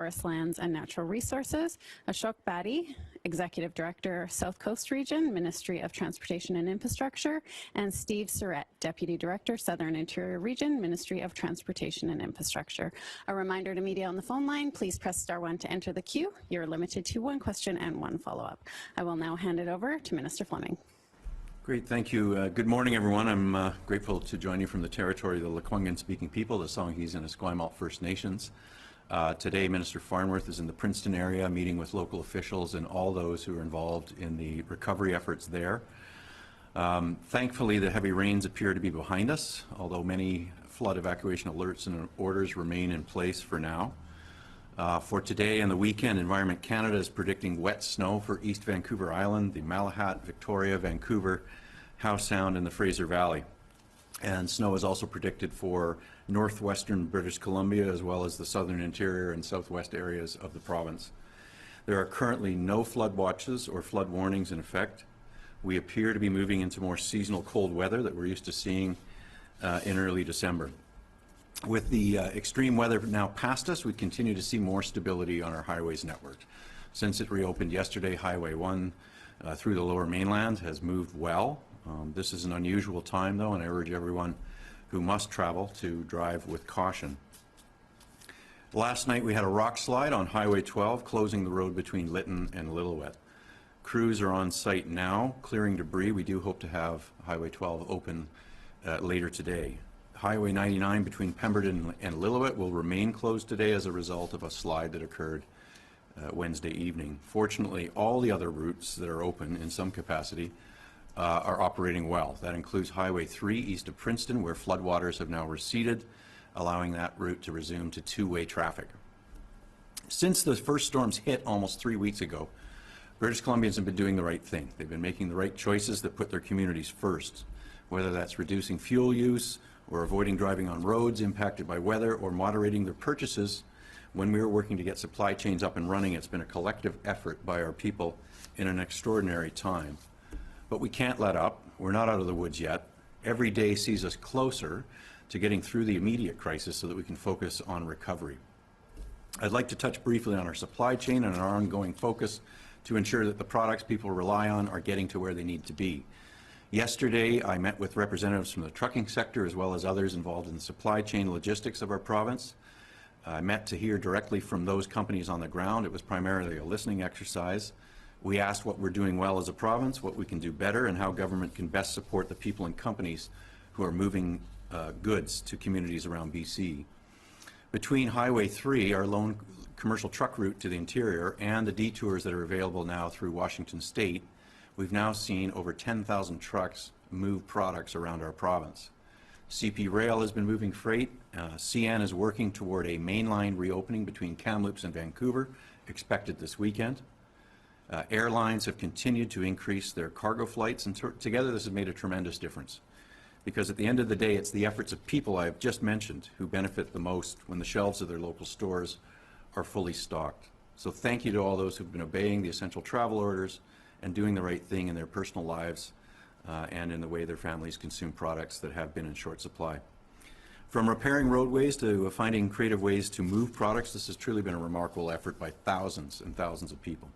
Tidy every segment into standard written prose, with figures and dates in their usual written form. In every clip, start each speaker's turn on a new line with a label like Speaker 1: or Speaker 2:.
Speaker 1: Forest Lands and Natural Resources, Ashok Badi, Executive Director, South Coast Region, Ministry of Transportation and Infrastructure, and Steve Surratt, Deputy Director, Southern Interior Region, Ministry of Transportation and Infrastructure. A reminder to media on the phone line, please press *1 to enter the queue. You're limited to 1 question and 1 follow-up. I will now hand it over to Minister Fleming.
Speaker 2: Great, thank you. Good morning, everyone. I'm grateful to join you from the territory of the Lekwungen-speaking people, the Songhees and Esquimalt First Nations. Today, Minister Farnworth is in the Princeton area meeting with local officials and all those who are involved in the recovery efforts there. Thankfully, the heavy rains appear to be behind us, although many flood evacuation alerts and orders remain in place for now. For today and the weekend, Environment Canada is predicting wet snow for East Vancouver Island, the Malahat, Victoria, Vancouver, Howe Sound, and the Fraser Valley. And snow is also predicted for northwestern British Columbia as well as the southern interior and southwest areas of the province. There are currently no flood watches or flood warnings in effect. We appear to be moving into more seasonal cold weather that we're used to seeing in early December. With the extreme weather now past us, we continue to see more stability on our highways network. Since it reopened yesterday, Highway 1 through the Lower Mainland has moved well. This is an unusual time, though, and I urge everyone who must travel to drive with caution. Last night we had a rock slide on Highway 12, closing the road between Lytton and Lillooet. Crews are on site now, clearing debris. We do hope to have Highway 12 open later today. Highway 99 between Pemberton and Lillooet will remain closed today as a result of a slide that occurred Wednesday evening. Fortunately, all the other routes that are open in some capacity are operating well. That includes Highway 3 east of Princeton, where floodwaters have now receded, allowing that route to resume to two-way traffic. Since the first storms hit almost 3 weeks ago, British Columbians have been doing the right thing. They've been making the right choices that put their communities first, whether that's reducing fuel use or avoiding driving on roads impacted by weather or moderating their purchases. When we were working to get supply chains up and running, it's been a collective effort by our people in an extraordinary time. But we can't let up. We're not out of the woods yet. Every day sees us closer to getting through the immediate crisis so that we can focus on recovery. I'd like to touch briefly on our supply chain and our ongoing focus to ensure that the products people rely on are getting to where they need to be. Yesterday, I met with representatives from the trucking sector as well as others involved in the supply chain logistics of our province. I met to hear directly from those companies on the ground. It was primarily a listening exercise. We asked what we're doing well as a province, what we can do better, and how government can best support the people and companies who are moving goods to communities around BC. Between Highway 3, our lone commercial truck route to the interior, and the detours that are available now through Washington State, we've now seen over 10,000 trucks move products around our province. CP Rail has been moving freight. CN is working toward a mainline reopening between Kamloops and Vancouver, expected this weekend. Airlines have continued to increase their cargo flights, and together this has made a tremendous difference. Because at the end of the day, it's the efforts of people I've just mentioned who benefit the most when the shelves of their local stores are fully stocked. So thank you to all those who've been obeying the essential travel orders and doing the right thing in their personal lives and in the way their families consume products that have been in short supply. From repairing roadways to finding creative ways to move products, this has truly been a remarkable effort by thousands and thousands of people.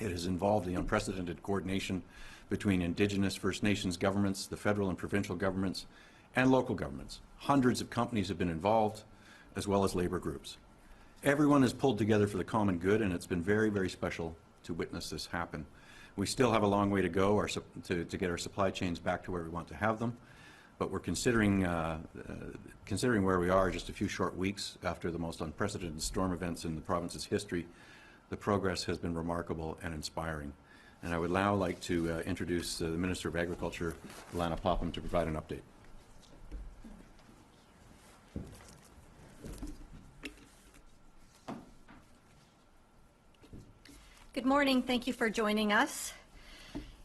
Speaker 2: It has involved the unprecedented coordination between Indigenous First Nations governments, the federal and provincial governments, and local governments. Hundreds of companies have been involved, as well as labor groups. Everyone has pulled together for the common good, and it's been very, very special to witness this happen. We still have a long way to go to get our supply chains back to where we want to have them, but we're considering where we are just a few short weeks after the most unprecedented storm events in the province's history. The progress has been remarkable and inspiring. And I would now like to introduce the Minister of Agriculture, Lana Popham, to provide an update.
Speaker 3: Good morning. Thank you for joining us.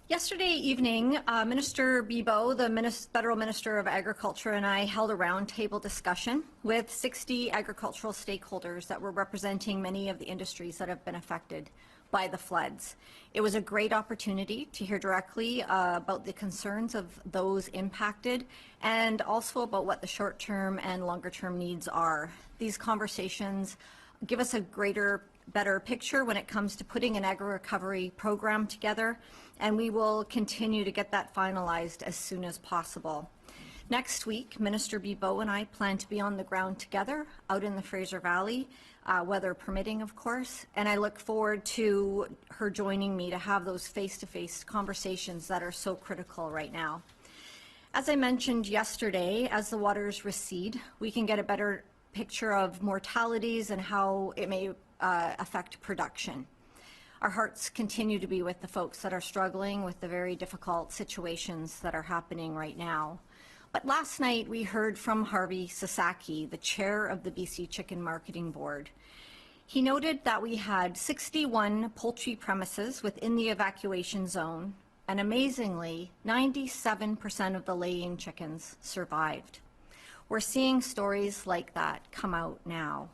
Speaker 3: Yesterday evening, Minister Bibeau, the Federal Minister of Agriculture, and I held a roundtable discussion with 60 agricultural stakeholders that were representing many of the industries that have been affected by the floods. It was a great opportunity to hear directly about the concerns of those impacted and also about what the short-term and longer-term needs are. These conversations give us a better picture when it comes to putting an agri-recovery program together, and we will continue to get that finalized as soon as possible. Next week, Minister Bibeau and I plan to be on the ground together out in the Fraser Valley, weather permitting, of course, and I look forward to her joining me to have those face-to-face conversations that are so critical right now. As I mentioned yesterday, as the waters recede, we can get a better picture of mortalities and how it may affect production. Our hearts continue to be with the folks that are struggling with the very difficult situations that are happening right now. But last night we heard from Harvey Sasaki, the chair of the BC Chicken Marketing Board. He noted that we had 61 poultry premises within the evacuation zone, and amazingly, 97% of the laying chickens survived. We're seeing stories like that come out now.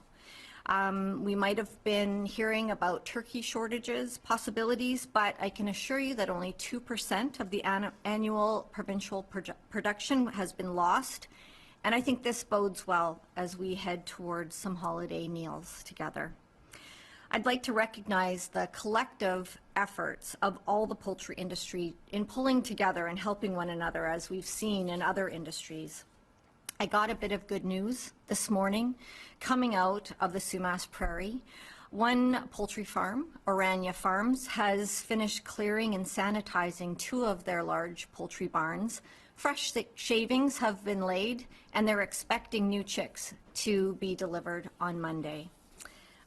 Speaker 3: We might have been hearing about turkey shortages possibilities, but I can assure you that only 2% of the annual provincial production has been lost. And I think this bodes well as we head towards some holiday meals together. I'd like to recognize the collective efforts of all the poultry industry in pulling together and helping one another, as we've seen in other industries. I got a bit of good news this morning coming out of the Sumas Prairie. One poultry farm, Orania Farms, has finished clearing and sanitizing 2 of their large poultry barns. Fresh shavings have been laid, and they're expecting new chicks to be delivered on Monday.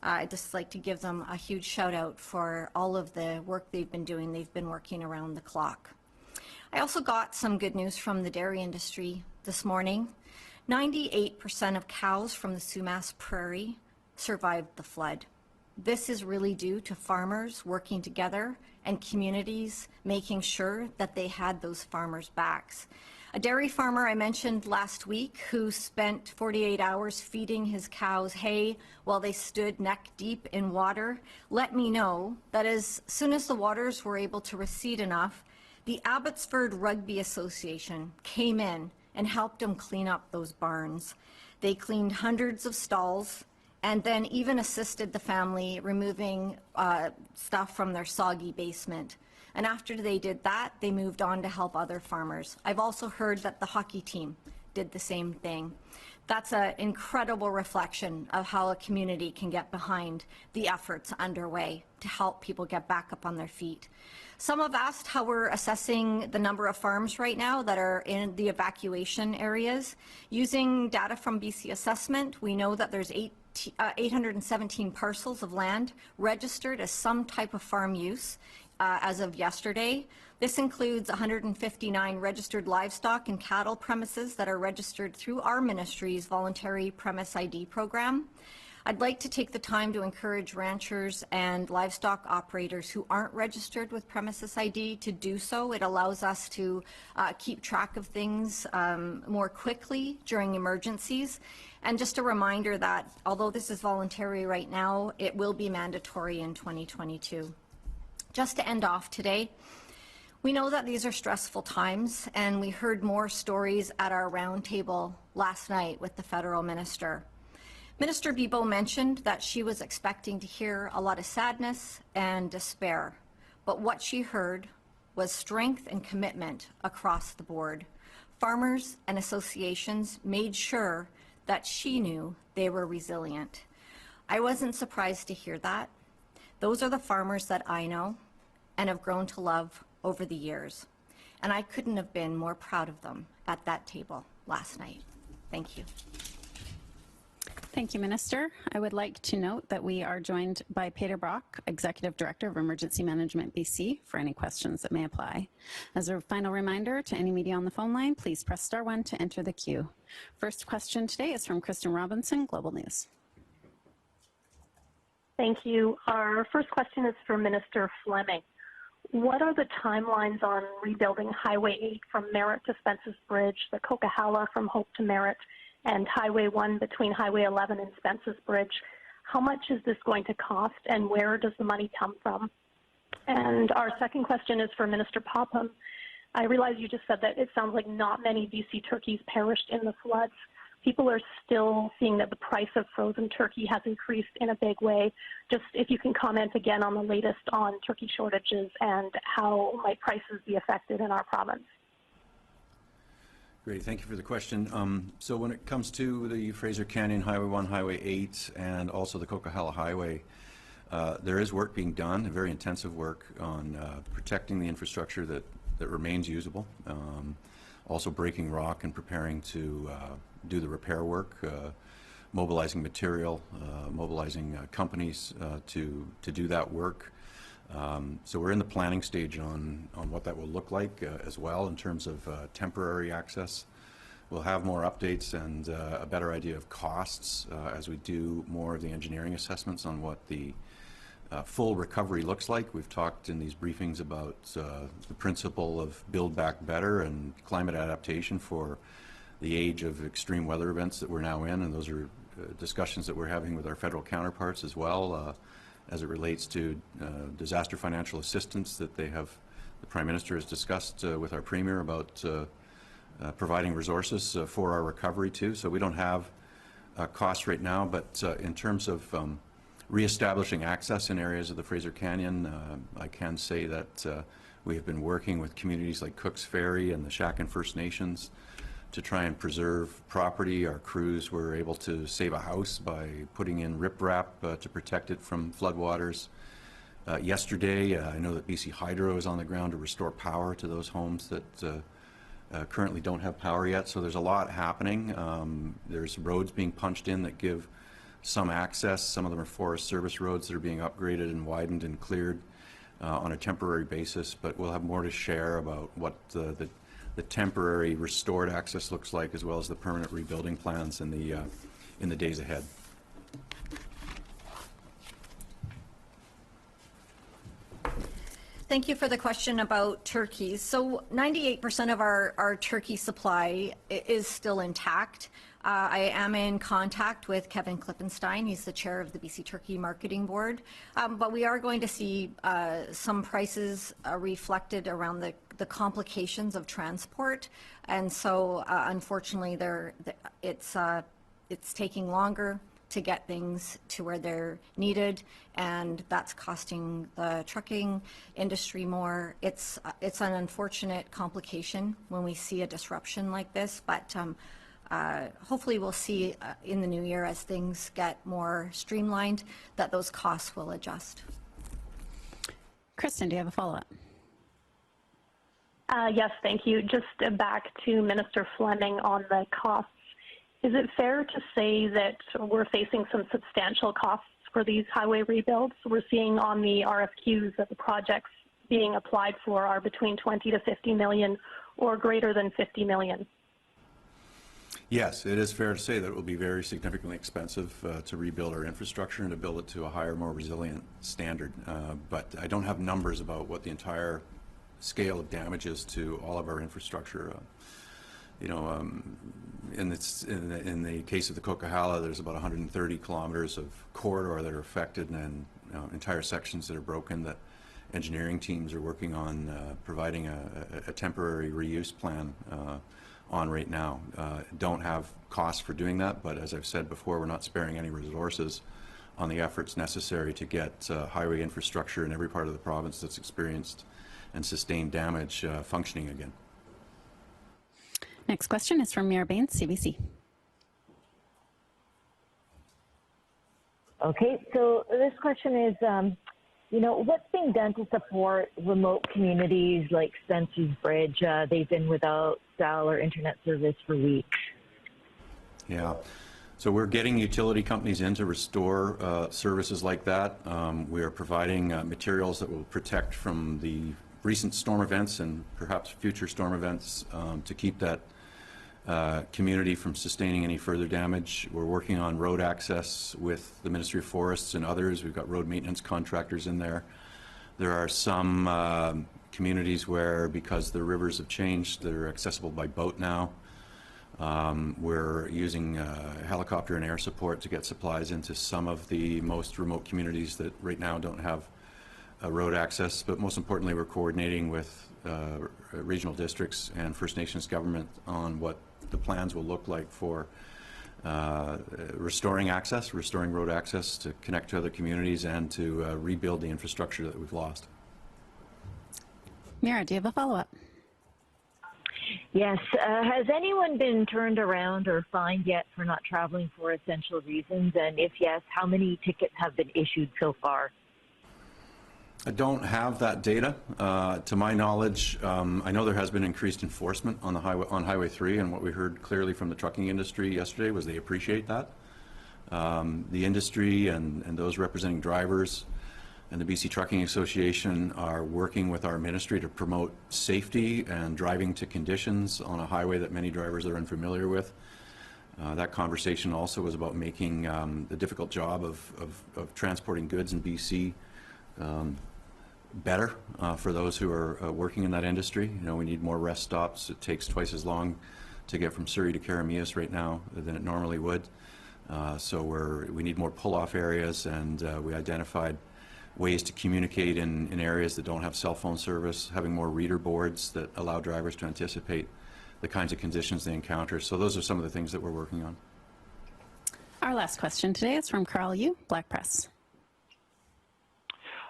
Speaker 3: I'd just like to give them a huge shout out for all of the work they've been doing. They've been working around the clock. I also got some good news from the dairy industry this morning. 98% of cows from the Sumas Prairie survived the flood. This is really due to farmers working together and communities making sure that they had those farmers' backs. A dairy farmer I mentioned last week who spent 48 hours feeding his cows hay while they stood neck deep in water let me know that as soon as the waters were able to recede enough, the Abbotsford Rugby Association came in and helped them clean up those barns. They cleaned hundreds of stalls and then even assisted the family removing stuff from their soggy basement. And after they did that, they moved on to help other farmers. I've also heard that the hockey team did the same thing. That's an incredible reflection of how a community can get behind the efforts underway to help people get back up on their feet. Some have asked how we're assessing the number of farms right now that are in the evacuation areas. Using data from BC Assessment, we know that there's 817 parcels of land registered as some type of farm use as of yesterday. This includes 159 registered livestock and cattle premises that are registered through our ministry's voluntary premise ID program. I'd like to take the time to encourage ranchers and livestock operators who aren't registered with premises ID to do so. It allows us to keep track of things more quickly during emergencies. And just a reminder that although this is voluntary right now, it will be mandatory in 2022. Just to end off today, we know that these are stressful times, and we heard more stories at our roundtable last night with the federal minister. Minister Bibeau mentioned that she was expecting to hear a lot of sadness and despair, but what she heard was strength and commitment across the board. Farmers and associations made sure that she knew they were resilient. I wasn't surprised to hear that. Those are the farmers that I know and have grown to love over the years, and I couldn't have been more proud of them at that table last night. Thank you.
Speaker 1: Thank you, Minister. I would like to note that we are joined by Peter Brock, Executive Director of Emergency Management BC, for any questions that may apply. As a final reminder to any media on the phone line, please press *1 to enter the queue. First question today is from Kristen Robinson, Global News.
Speaker 4: Thank you. Our first question is for Minister Fleming. What are the timelines on rebuilding Highway 8 from Merritt to Spence's Bridge, the Coquihalla from Hope to Merritt, and Highway 1 between Highway 11 and Spence's Bridge? How much is this going to cost, and where does the money come from? And our second question is for Minister Popham. I realize you just said that it sounds like not many BC turkeys perished in the floods. people are still seeing that the price of frozen turkey has increased in a big way. Just if you can comment again on the latest on turkey shortages and how might prices be affected in our province.
Speaker 2: Great, thank you for the question. So when it comes to the Fraser Canyon Highway 1, Highway 8, and also the Coquihalla Highway, there is work being done, very intensive work on protecting the infrastructure that remains usable, also breaking rock and preparing to do the repair work, mobilizing material, mobilizing companies to do that work. So we're in the planning stage on what that will look like as well in terms of temporary access. We'll have more updates and a better idea of costs as we do more of the engineering assessments on what the full recovery looks like. We've talked in these briefings about the principle of build back better and climate adaptation for the age of extreme weather events that we're now in, and those are discussions that we're having with our federal counterparts as well as it relates to disaster financial assistance that the Prime Minister has discussed with our Premier about providing resources for our recovery too. So we don't have costs right now, but in terms of reestablishing access in areas of the Fraser Canyon, I can say that we have been working with communities like Cook's Ferry and the Shaken First Nations to try and preserve property. Our crews were able to save a house by putting in riprap to protect it from floodwaters. Yesterday, I know that BC Hydro is on the ground to restore power to those homes that currently don't have power yet. So there's a lot happening. There's roads being punched in that give some access. Some of them are Forest Service roads that are being upgraded and widened and cleared on a temporary basis, but we'll have more to share about what the temporary restored access looks like, as well as the permanent rebuilding plans in the days ahead.
Speaker 3: Thank you for the question about turkeys. So 98% of our turkey supply is still intact. I am in contact with Kevin Klippenstein. He's the chair of the BC Turkey Marketing Board. But we are going to see some prices reflected around the complications of transport. And so unfortunately, it's taking longer to get things to where they're needed, and that's costing the trucking industry more. It's an unfortunate complication when we see a disruption like this, but hopefully we'll see in the new year, as things get more streamlined, that those costs will adjust.
Speaker 1: Kristen, do you have a follow-up?
Speaker 4: Yes, thank you. Just back to Minister Fleming on the costs. Is it fair to say that we're facing some substantial costs for these highway rebuilds? We're seeing on the RFQs that the projects being applied for are between 20 to 50 million or greater than 50 million.
Speaker 2: Yes, it is fair to say that it will be very significantly expensive to rebuild our infrastructure and to build it to a higher, more resilient standard. But I don't have numbers about what the entire scale of damage is to all of our infrastructure. In the case of the Coquihalla, there's about 130 kilometers of corridor that are affected, and entire sections that are broken that engineering teams are working on providing a temporary reuse plan on right now. Don't have costs for doing that, but as I've said before, we're not sparing any resources on the efforts necessary to get highway infrastructure in every part of the province that's experienced and sustained damage functioning again.
Speaker 1: Next question is from Mira Baines, CBC.
Speaker 5: Okay, so this question is, what's being done to support remote communities like Spencer's Bridge? They've been without cell or internet service for weeks.
Speaker 2: Yeah, so we're getting utility companies in to restore services like that. We are providing materials that will protect from the recent storm events and perhaps future storm events to keep that community from sustaining any further damage. We're working on road access with the Ministry of Forests and others. We've got road maintenance contractors in there. There are some communities where, because the rivers have changed, they're accessible by boat now. We're using helicopter and air support to get supplies into some of the most remote communities that right now don't have road access. But most importantly, we're coordinating with regional districts and First Nations government on what the plans will look like for restoring access, restoring road access to connect to other communities and to rebuild the infrastructure that we've lost.
Speaker 1: Mira, do you have a follow-up?
Speaker 5: Yes. Has anyone been turned around or fined yet for not traveling for essential reasons? And if yes, how many tickets have been issued so far?
Speaker 2: I don't have that data. To my knowledge, I know there has been increased enforcement on the Highway 3, and what we heard clearly from the trucking industry yesterday was they appreciate that. The industry and those representing drivers and the BC Trucking Association are working with our ministry to promote safety and driving to conditions on a highway that many drivers are unfamiliar with. That conversation also was about making the difficult job of transporting goods in BC better for those who are working in that industry. You know, we need more rest stops. It takes twice as long to get from Surrey to Karamias right now than it normally would. So we need more pull-off areas, and we identified ways to communicate in areas that don't have cell phone service, having more reader boards that allow drivers to anticipate the kinds of conditions they encounter. So those are some of the things that we're working on.
Speaker 1: Our last question today is from Carl Yu, Black Press.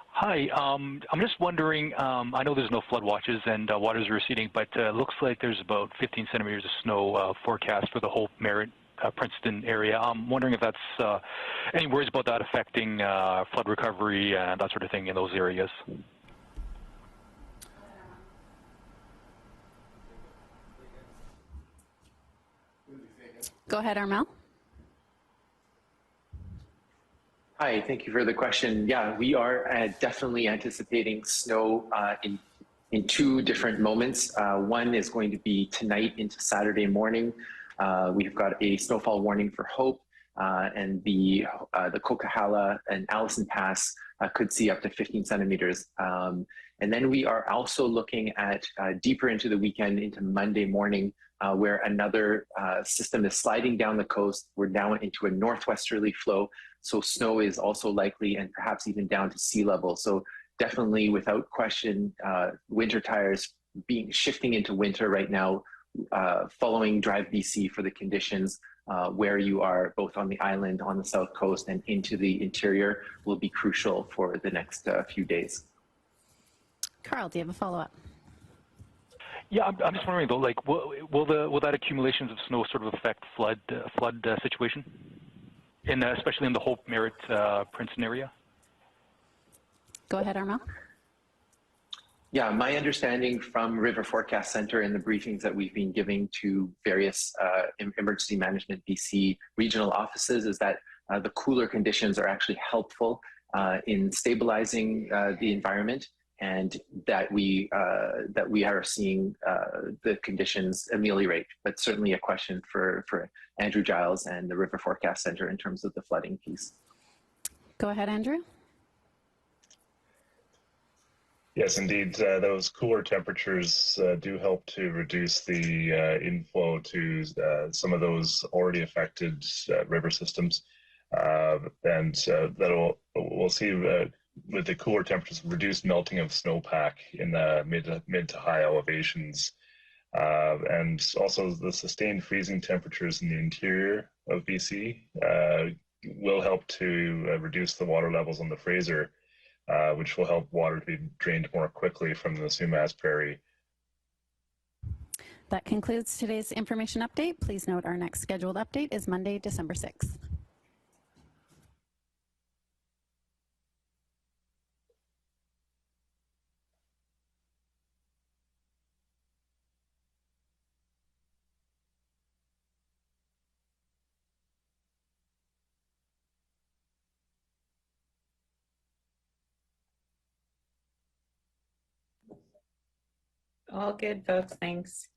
Speaker 6: Hi, I'm just wondering, I know there's no flood watches and waters are receding, but it looks like there's about 15 centimeters of snow forecast for the whole Merritt Princeton area. I'm wondering if that's any worries about that affecting flood recovery and that sort of thing in those areas.
Speaker 1: Go ahead, Armel.
Speaker 7: Hi, thank you for the question. Yeah, we are definitely anticipating snow in two different moments. One is going to be tonight into Saturday morning. We've got a snowfall warning for Hope, and the Coquihalla and Allison Pass could see up to 15 centimeters. And then we are also looking at deeper into the weekend, into Monday morning, where another system is sliding down the coast. We're now into a northwesterly flow, so snow is also likely, and perhaps even down to sea level. So definitely, without question, winter tires shifting into winter right now, following Drive BC for the conditions where you are, both on the island, on the south coast, and into the interior, will be crucial for the next few days.
Speaker 1: Carl, do you have a follow-up?
Speaker 6: Yeah, I'm just wondering though, like, will that accumulations of snow sort of affect flood situation, especially in the Hope, Merritt, Princeton area?
Speaker 1: Go ahead, Armel.
Speaker 7: Yeah, my understanding from River Forecast Center and the briefings that we've been giving to various Emergency Management BC regional offices is that the cooler conditions are actually helpful in stabilizing the environment, and that we are seeing the conditions ameliorate. But certainly a question for Andrew Giles and the River Forecast Center in terms of the flooding piece.
Speaker 1: Go ahead, Andrew.
Speaker 8: Yes, indeed. Those cooler temperatures do help to reduce the inflow to some of those already affected river systems. And we'll see with the cooler temperatures, reduced melting of snowpack in the mid to high elevations. And also the sustained freezing temperatures in the interior of BC will help to reduce the water levels on the Fraser, which will help water to be drained more quickly from the Sumas Prairie.
Speaker 1: That concludes today's information update. Please note our next scheduled update is Monday, December 6th.
Speaker 9: All good, folks. Thanks.